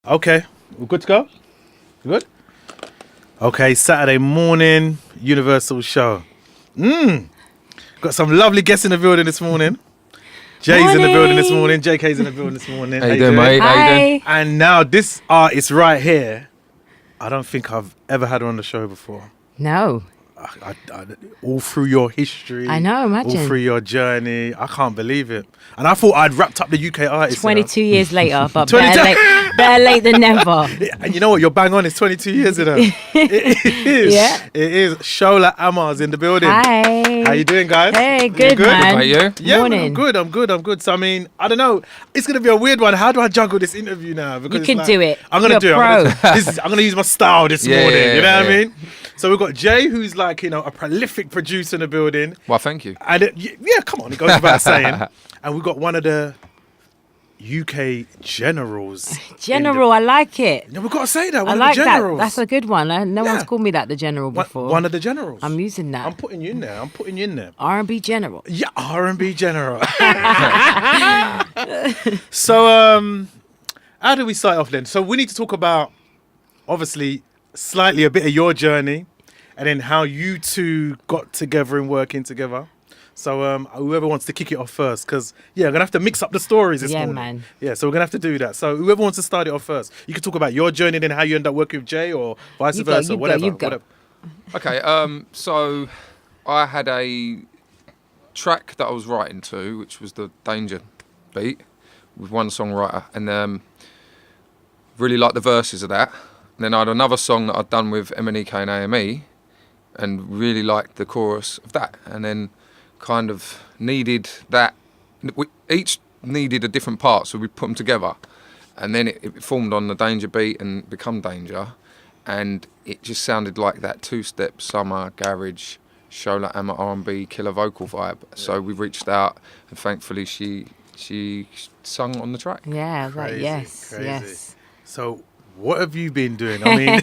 Okay, we're good to go? Good? Okay, Saturday morning, Universal show. Got some lovely guests in the building this morning. Jay's in the building this morning. JK's in the building this morning. How you doing, mate? Hi. How you doing? And now this artist right here, I don't think I've ever had her on the show before. No. I, all through your history. I know, imagine. All through your journey. I can't believe it. And I thought I'd wrapped up the UK artist. 22 years later, but 22 better late than never. And you know what? You're bang on. It's 22 years ago. It is. Yeah. It is. Shola Amar's in the building. Hi. How you doing, guys? Hey, You good, man. How are you? Yeah, Morning. I'm good. So, I mean, I don't know. It's going to be a weird one. How do I juggle this interview now? Because You it's can like- do it. I'm going to You're do a it. I'm going to use my style this Yeah, morning. You know what I yeah. mean? So we've got Jay, who's like, you know, a prolific producer in the building. Well, thank you. And yeah, come on, it goes without saying. And we've got one of the UK generals. General, I like it. No, we've got to say that. I One of like the that. generals. That's a good one. No Yeah. one's called me that, the general, before. One of the generals. I'm using that. I'm putting you in there. R&B general. Yeah, R&B general. So, how do we start off then? So we need to talk about, obviously, slightly a bit of your journey, and then how you two got together and working together. So whoever wants to kick it off first, because I'm gonna have to mix up the stories this Yeah, morning. man. Yeah, so we're gonna have to do that. So whoever wants to start it off first, you can talk about your journey, then how you end up working with Jay, or vice You go, versa, you go, whatever. you go. whatever. Okay, so I had a track that I was writing to, which was the Danger beat, with one songwriter, and really liked the verses of that. And then I had another song that I'd done with MNEK and AME, and really liked the chorus of that. And then kind of needed that. We each needed a different part, so we put them together, and then it formed on the Danger beat and become Danger, and it just sounded like that two-step summer garage Shola Amma R&B killer vocal vibe. So we reached out, and thankfully she sung on the track. Yeah, I was like, Crazy, yes, crazy. yes. So what have you been doing? I mean,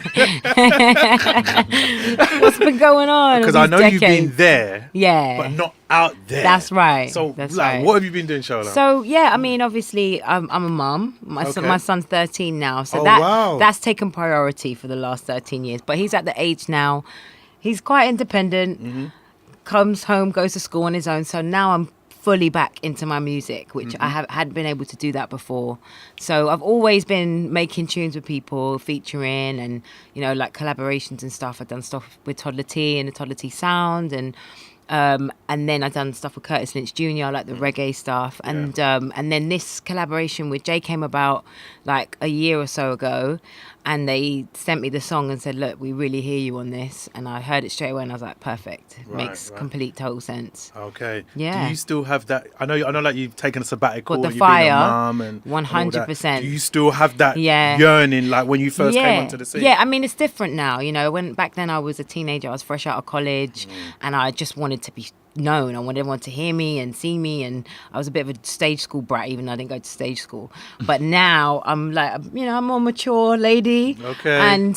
What's been going on? because all I these know you've been decades? there, Yeah. but not out there. That's right. So, That's like, right. what have you been doing, Shola? So yeah, I mean, obviously, I'm a mum. Okay. My son's 13 now, so Oh, wow. that's taken priority for the last 13 years. But he's at the age now; he's quite independent. Mm-hmm. Comes home, goes to school on his own. So now I'm fully back into my music, which Mm-hmm. I hadn't been able to do that before. So I've always been making tunes with people, featuring, and like collaborations and stuff. I've done stuff with Toddler T and the Toddler T Sound, and then I've done stuff with Curtis Lynch Jr., like the reggae stuff. And then this collaboration with Jay came about like a year or so ago, and they sent me the song and said, look, we really hear you on this. And I heard it straight away and I was like, perfect. Makes complete total sense. Okay. Yeah. Do you still have that? I know, like you've taken a sabbatical. Got the you've been a fire, mum and 100%. Do you still have that Yeah. yearning, like when you first came onto the scene? Yeah, I mean, it's different now. When back then I was a teenager, I was fresh out of college, and I just wanted to be known. I wanted everyone to hear me and see me, and I was a bit of a stage school brat, even though I didn't go to stage school. But now I'm like, I'm a more mature lady. Okay. And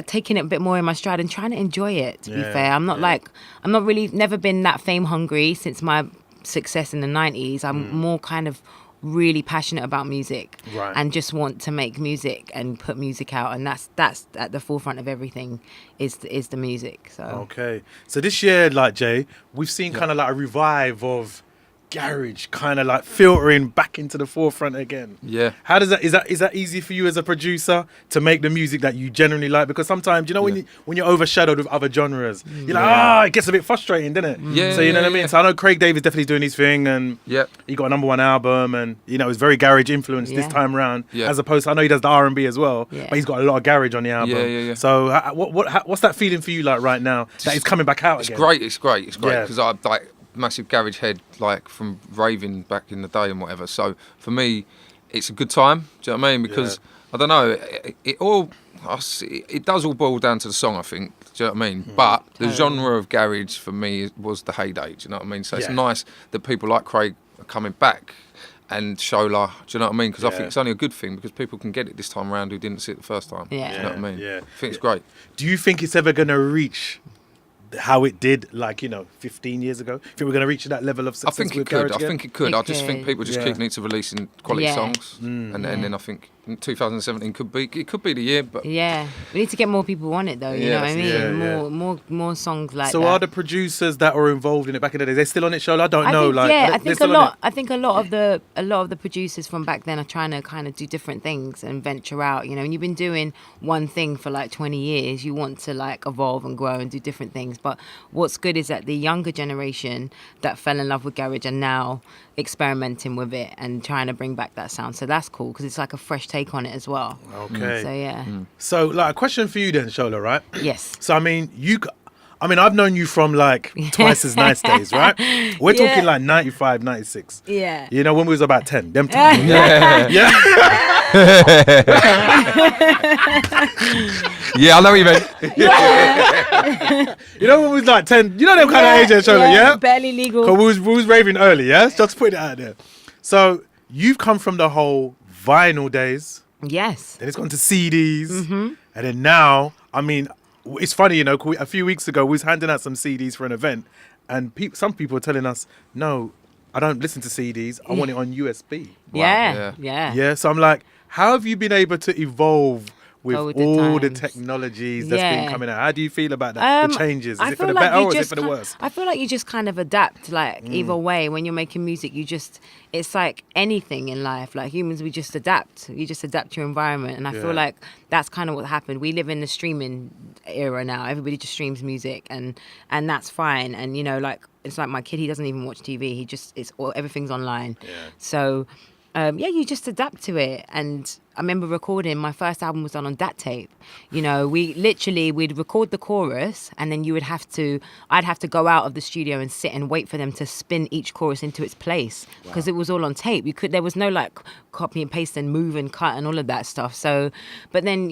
taking it a bit more in my stride and trying to enjoy it, to be Yeah, fair. I'm not really, never been that fame hungry since my success in the 90s. I'm more kind of really passionate about music, Right. and just want to make music and put music out, and that's at the forefront of everything is the music. So Okay. So this year, like Jay, we've seen kind of like a revive of garage, kind of like filtering back into the forefront again. Yeah. How does that is that easy for you as a producer to make the music that you generally like? Because sometimes when you're overshadowed with other genres, you're like, it gets a bit frustrating, doesn't it? Yeah, So you know what I mean. yeah. So I know Craig David's definitely doing his thing, and Yep. he got a #1 album, and it's very garage influenced this Yeah. time around. Yeah. As opposed to, I know he does the R&B as well, Yeah. but he's got a lot of garage on the album. Yeah. So what's that feeling for you like right now that it's coming back out It's again? great. It's great Yeah. because I'm like massive garage head, like from raving back in the day and whatever. So for me, it's a good time. Do you know what I mean? Because I don't know, it does all boil down to the song, I think. Do you know what I mean? But the genre of garage for me was the heyday. Do you know what I mean? So it's Yeah. nice that people like Craig are coming back. And Shola, do you know what I mean? Because I think it's only a good thing because people can get it this time around who didn't see it the first time. Yeah. Do you know what I mean? Yeah. I think it's great. Do you think it's ever going to reach how it did, like, 15 years ago? If we were going to reach that level of I success think it with could. Garage I again? think it could. It I just think could. people just Yeah. keep need to releasing quality Yeah. songs, and then I think 2017 could be the year. But Yeah, we need to get more people on it though. You know what I mean? Yeah, yeah. More songs like So that. are the producers that were involved in it back in the day, they still on it, Shola? I don't know. Think, Like, yeah, are I they think a still on lot. it? I think a lot of the producers from back then are trying to kind of do different things and venture out. And you've been doing one thing for like 20 years. You want to like evolve and grow and do different things. But what's good is that the younger generation that fell in love with garage are now experimenting with it and trying to bring back that sound. So that's cool because it's like a fresh take on it as well. Okay. So yeah. So, like, a question for you then, Shola, right? Yes. So, I've known you from like Twice as Nice days, right? We're Yeah. talking like 95, 96. Yeah. When we was about 10. Them times. Yeah. yeah, I know what you meant. When we was like 10. Them kind of ages, Shola, yeah? Barely legal. 'Cause we was raving early, yeah? Just put it out there. So, you've come from the whole vinyl days. Yes. Then it's gone to CDs. And then now, it's funny, a few weeks ago, we was handing out some CDs for an event. And some people were telling us, no, I don't listen to CDs. I want it on USB. Yeah. Yeah. So I'm like, how have you been able to evolve with Over the all the times. technologies that's been Yeah. coming out? How do you feel about that? The changes? Is I it for feel the like better you or is it just for the ki- worse? I feel like you just kind of adapt. Like either way, when you're making music, it's like anything in life. Like humans, we just adapt. You just adapt to your environment, and I Yeah. feel like that's kind of what happened. We live in the streaming era now. Everybody just streams music, and that's fine. And like it's like my kid. He doesn't even watch TV. Everything's online. Yeah. So. You just adapt to it. And I remember recording, my first album was done on DAT tape. We'd record the chorus and then I'd have to go out of the studio and sit and wait for them to spin each chorus into its place because it was all on tape. There was no like copy and paste and move and cut and all of that stuff. So, but then,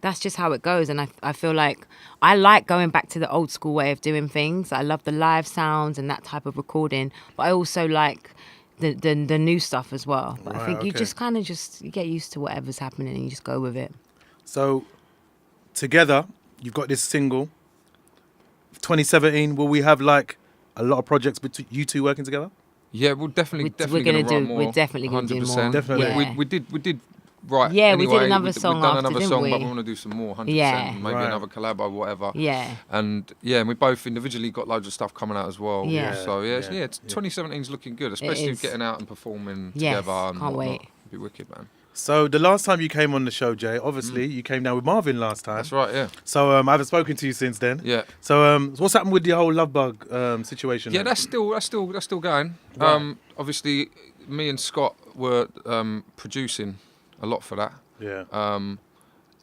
that's just how it goes. And I feel like I like going back to the old school way of doing things. I love the live sounds and that type of recording, but I also like the new stuff as well. But I think you okay. just kind of you get used to whatever's happening and you just go with it. So, together, you've got this single. 2017, will we have like a lot of projects between you two working together? Yeah, we're definitely We're gonna gonna write do- more. we're definitely gonna do more. 100%. Definitely. Yeah. We did write. Yeah, we did anyway. another song We've done after, another didn't song, we? but we want to do some more. 100%. Yeah. Maybe Right. another collab or whatever. Yeah. And we both individually got loads of stuff coming out as well. Yeah. So Yeah. 2017's looking good, especially is. getting out and performing Yes, together. And can't whatnot. wait. It'd be wicked, man. So the last time you came on the show, Jay, obviously you came down with Marvin last time. That's right. Yeah. So I haven't spoken to you since then. Yeah. So what's happened with the whole Love Bug situation? Yeah, then? that's still going. Right. Obviously, me and Scott were producing a lot for that. Yeah.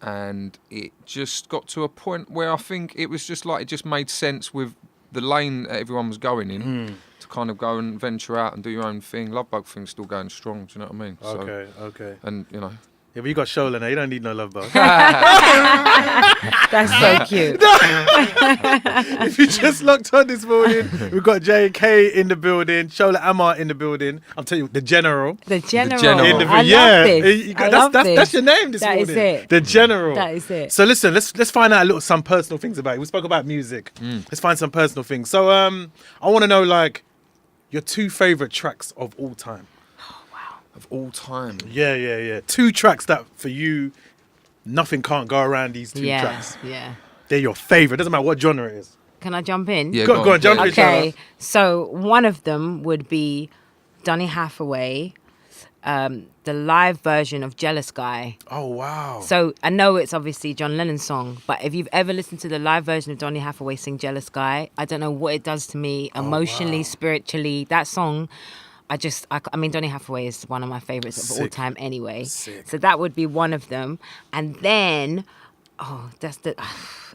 And it just got to a point where I think it was just like it just made sense with the lane that everyone was going in to kind of go and venture out and do your own thing. Love Bug thing's still going strong. Do you know what I mean? Okay. And Yeah, but you got Shola now. You don't need no Love Bug. That's so cute. If you just looked on this morning, we've got JKAY in the building, Shola Amar in the building. I'm telling you, the General. The General. General. In the, I love this. you I got- love that's this. your name this That morning. is it. The General. That is it. So listen, let's find out some personal things about you. We spoke about music. Let's find some personal things. So I want to know like your two favorite tracks of all time. of all time. Yeah. Two tracks that for you, nothing can't go around these two Yeah. tracks. Yeah. They're your favorite. Doesn't matter what genre it is. Can I jump in? Yeah, Go on, jump in. Okay, so one of them would be Donny Hathaway, the live version of Jealous Guy. Oh wow. So I know it's obviously John Lennon's song, but if you've ever listened to the live version of Donny Hathaway sing Jealous Guy, I don't know what it does to me emotionally, spiritually. That song, I mean, Donny Hathaway is one of my favorites of all Sick. time anyway. Sick. So that would be one of them. And then,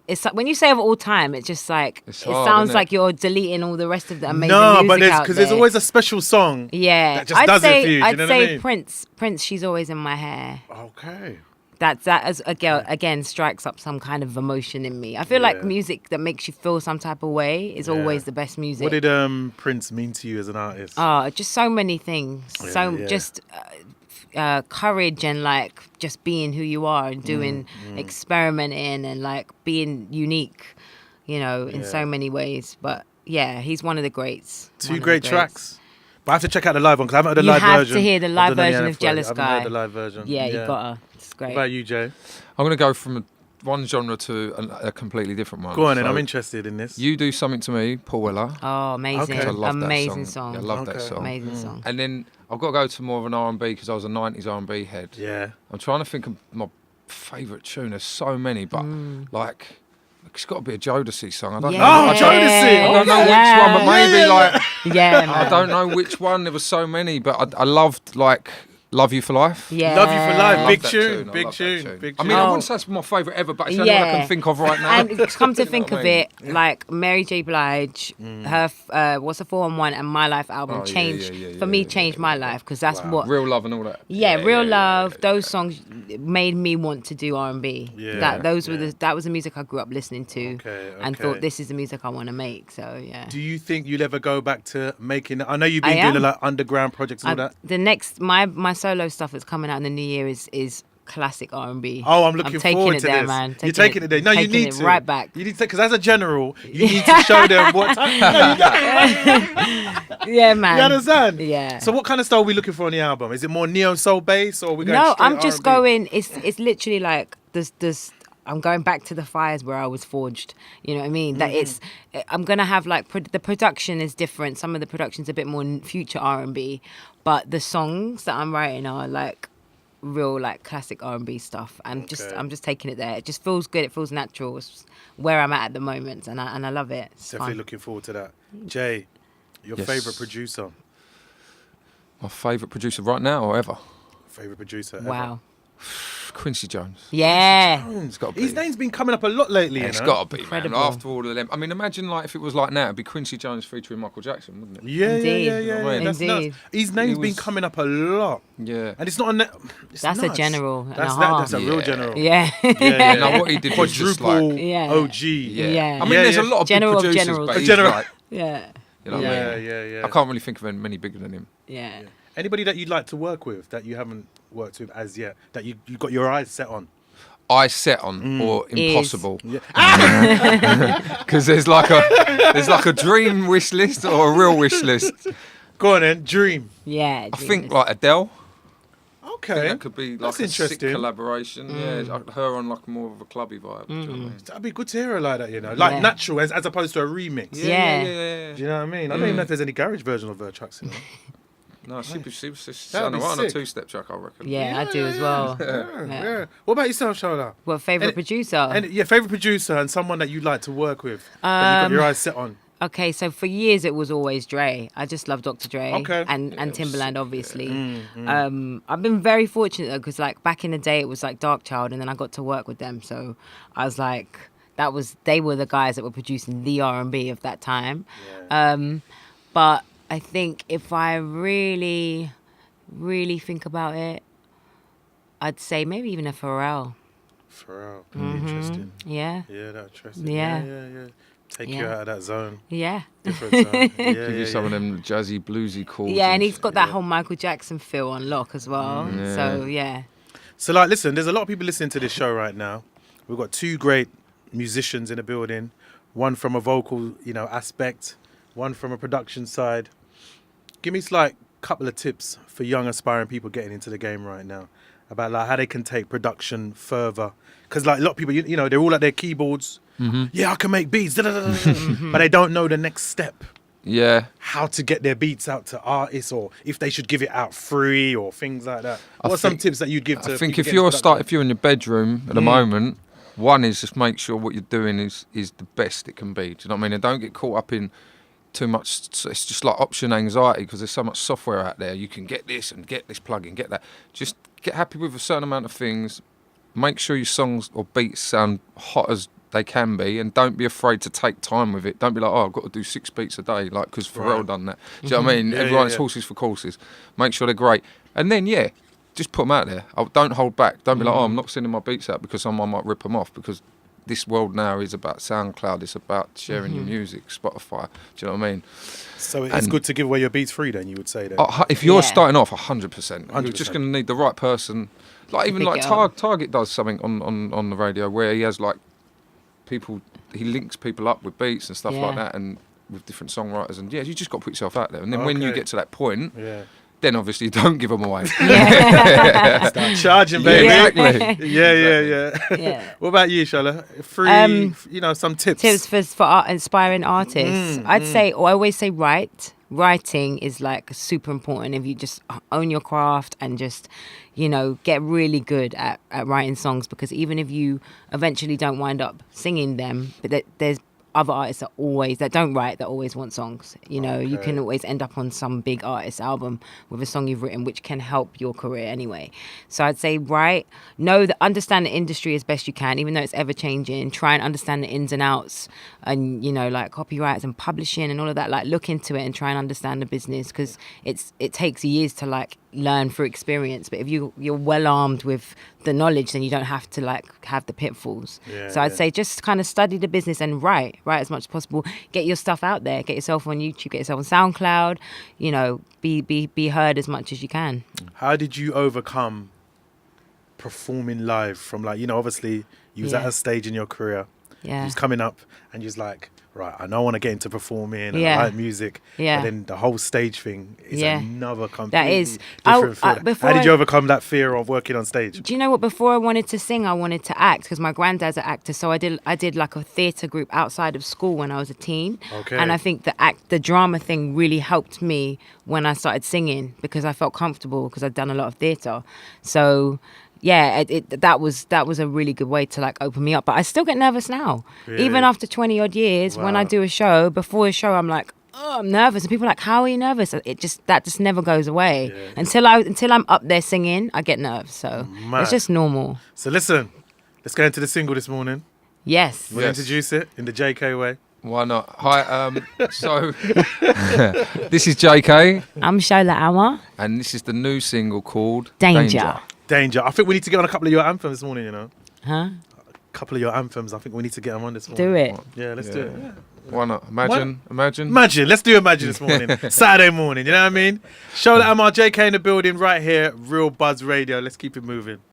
it's like, when you say of all time, it's just like, It's it hard, sounds innit? like you're deleting all the rest of the amazing No, music but out there's there. always a special song. Yeah, that just does it for you. Do you I'd know what say I mean? Prince, she's always in my hair. Okay. That as again strikes up some kind of emotion in me. I feel Yeah. like music that makes you feel some type of way is always the best music. What did Prince mean to you as an artist? Oh, just so many things. Yeah. Just courage and like just being who you are and doing experimenting and like being unique. you know, in so many ways. But yeah, he's one of the greats. Two great tracks. But I have to check out the live one because I haven't heard the live version. You have to hear the live version of Jealous Guy. I haven't heard the live version. Yeah, you gotta. It's great. What about you, Jay? I'm going to go from one genre to a completely different one. Go on, and I'm interested in this. You Do Something to Me, Paul Weller. Oh, amazing. Okay. I love amazing that song. song. Yeah, I love that song. Amazing song. And then I've got to go to more of an R&B because I was a 90s R&B head. Yeah. I'm trying to think of my favourite tune. There's so many, but like... It's got to be a Jodeci song. I don't know. Oh, Jodeci! I don't know which one, but maybe like... Yeah, man. I don't know which one. There were so many, but I loved like Love You for Life. Yeah. Love You for Life. Love Big that tune. I Big love that tune. Big I tune. mean, I wouldn't say it's my favourite ever, but it's the only one I can think of right now. And come to You know think what of I mean? it, like Mary J. Blige, her what's a 4-on-1 and My Life album changed my life because that's what Real Love and all that. Real Love. Those songs made me want to do R&B. Yeah. That was the music I grew up listening to, and thought this is the music I want to make. So yeah. Do you think you'll ever go back to making? I know you've been doing like underground projects and all that. The next my solo stuff that's coming out in the new year is classic R&B. Oh, I'm looking forward to there, this. man. You're taking it there. No, you need to. Right back. You need to, because as a general, you need to show them what. Yeah, man. You understand? Yeah. So what kind of style are we looking for on the album? Is it more neo soul bass or are we going No, straight I'm just R&B? going. It's literally like this. I'm going back to the fires where I was forged. You know what I mean? That I'm gonna have like the production is different. Some of the production's a bit more future R&B, but the songs that I'm writing are like real like classic R&B stuff. And I'm just taking it there. It just feels good. It feels natural. It's where I'm at the moment, and I love it. It's Definitely fun. looking forward to that. Jay, your Yes. favourite producer? My favourite producer right now or ever? Favourite producer ever? Wow. Quincy Jones. Yeah. It's got to be. His name's been coming up a lot lately. It's you know? got to be, man. Incredible. After all of them. I mean, imagine like if it was like now, it'd be Quincy Jones featuring Michael Jackson, wouldn't it? Yeah, Indeed. yeah. You know what I mean? That's Indeed. nuts. His name's been was- coming up a lot. Yeah. And it's not a... It's That's a nuts. general and a That's half. a real general. Yeah. Yeah. Now what he did was just Quadruple like... Yeah. OG. Yeah. Yeah. I mean, Yeah, there's yeah. a lot of General of big producers, generals. but he's General. like... Yeah. You know what I mean? Yeah. I can't really think of many bigger than him. Yeah. Anybody that you'd like to work with that you haven't worked with as yet, that you got your eyes set on? I set on or impossible Yeah. because there's like a dream wish list or a real wish list. Go on then, dream. Yeah. I think like Adele. Okay. That could be That's like a sick interesting. collaboration. Yeah, like her on like more of a clubby vibe. Do you know what I mean? That'd be good to hear her like that, you know, like Yeah. natural as opposed to a remix. Yeah. Do you know what I mean? I don't even know if there's any garage version of her tracks in there. No, she'd be That'd be on a sick. two-step track, I reckon. Yeah, I do as well. Yeah. What about yourself, Shola? What favourite And- producer? And yeah, favorite producer and someone that you'd like to work with that you got your eyes set on. Okay, so for years it was always Dre. I just love Dr. Dre Okay. and Timbaland, obviously. I've been very fortunate though, because like back in the day it was like Dark Child, and then I got to work with them. So I was like, they were the guys that were producing the R&B of that time. But I think if I really, really think about it, I'd say maybe even a Pharrell. Pharrell, interesting. Yeah. Yeah, that's interesting. Yeah. Yeah. Take Yeah. you out of that zone. Yeah. Different zone. Yeah, Give you some of them jazzy, bluesy chords. Yeah, and he's got that whole Michael Jackson feel on lock as well. So yeah. So, like, listen, there's a lot of people listening to this show right now. We've got two great musicians in the building. One from a vocal, aspect. One from a production side. Give me like a couple of tips for young aspiring people getting into the game right now about like how they can take production further. Because like a lot of people, they're all at their keyboards. Yeah, I can make beats, but they don't know the next step. Yeah. How to get their beats out to artists, or if they should give it out free, or things like that. What are some tips that you'd give to? I think people if getting into production? if you're in your bedroom at the moment, one is just make sure what you're doing is the best it can be. Do you know what I mean? And don't get caught up in too much. It's just like option anxiety because there's so much software out there. You can get this and get this plugin, get that. Just get happy with a certain amount of things. Make sure your songs or beats sound hot as they can be, and don't be afraid to take time with it. Don't be like, I've got to do 6 beats a day, like because Pharrell done that. Do you know what I mean? Everyone's horses for courses. Make sure they're great, and then just put them out there. Don't hold back. Don't be like, I'm not sending my beats out because someone might rip them off. Because this world now is about SoundCloud. It's about sharing your music, Spotify. Do you know what I mean? So it's good to give away your beats free. Then you would say that. If you're Yeah. starting off, 100%. You're 100%. just going to need the right person. Like even pick like it up. Target does something on the radio where he has like he links people up with beats and stuff Yeah. like that, and with different songwriters, and yeah, you just got to put yourself out there. And then when you Okay. get to that point, Yeah. then obviously don't give them away. Start charging, baby. Exactly. Yeah. Yeah. What about you, Shola? Free, some tips. Tips for inspiring artists. I always say writing is like super important. If you just own your craft and just, get really good at writing songs, because even if you eventually don't wind up singing them, but there's other artists that don't write, that always want songs. You can always end up on some big artist album with a song you've written, which can help your career anyway. So I'd say write, understand the industry as best you can, even though it's ever changing. Try and understand the ins and outs, and like copyrights and publishing and all of that. Like look into it and try and understand the business, because it takes years to like learn through experience. But if you're well armed with the knowledge, then you don't have to like have the pitfalls. So I'd say just kind of study the business and write as much as possible. Get your stuff out there. Get yourself on YouTube. Get yourself on SoundCloud. Be heard as much as you can. How did you overcome performing live from obviously you was at a stage in your career. Yeah. You was coming up and you was like, right, I know I want to get into performing and Yeah. I like music. Yeah. But then the whole stage thing is another completely That is- different feeling. before How did you I- overcome that fear of working on stage? Do you know what? Before I wanted to sing, I wanted to act, because my granddad's an actor. So I did like a theatre group outside of school when I was a teen. Okay. And I think the drama thing really helped me when I started singing, because I felt comfortable, because I'd done a lot of theatre. So yeah, that was a really good way to like open me up. But I still get nervous now, Really? even after 20 odd years. When I Wow. do a show, before a show, I'm like, oh, I'm nervous, and people are like, how are you nervous? That just never goes away. Yeah. Until I'm up there singing, I get nerves. So Mad. it's just normal. So listen, let's go into the single this morning. Yes. We'll Yes. introduce it in the JK way. Why not? Hi, so this is JKAY, I'm Shola Awa. and this is the new single called Danger. Danger. I think we need to get on a couple of your anthems this morning, Huh? A couple of your anthems. I think we need to get them on this morning. Do it. Yeah, let's do it. Yeah. Why not? Imagine. Imagine. Let's do Imagine this morning. Saturday morning, you know what I mean? Shola Amar, JK in the building right here, Real Buzz Radio. Let's keep it moving.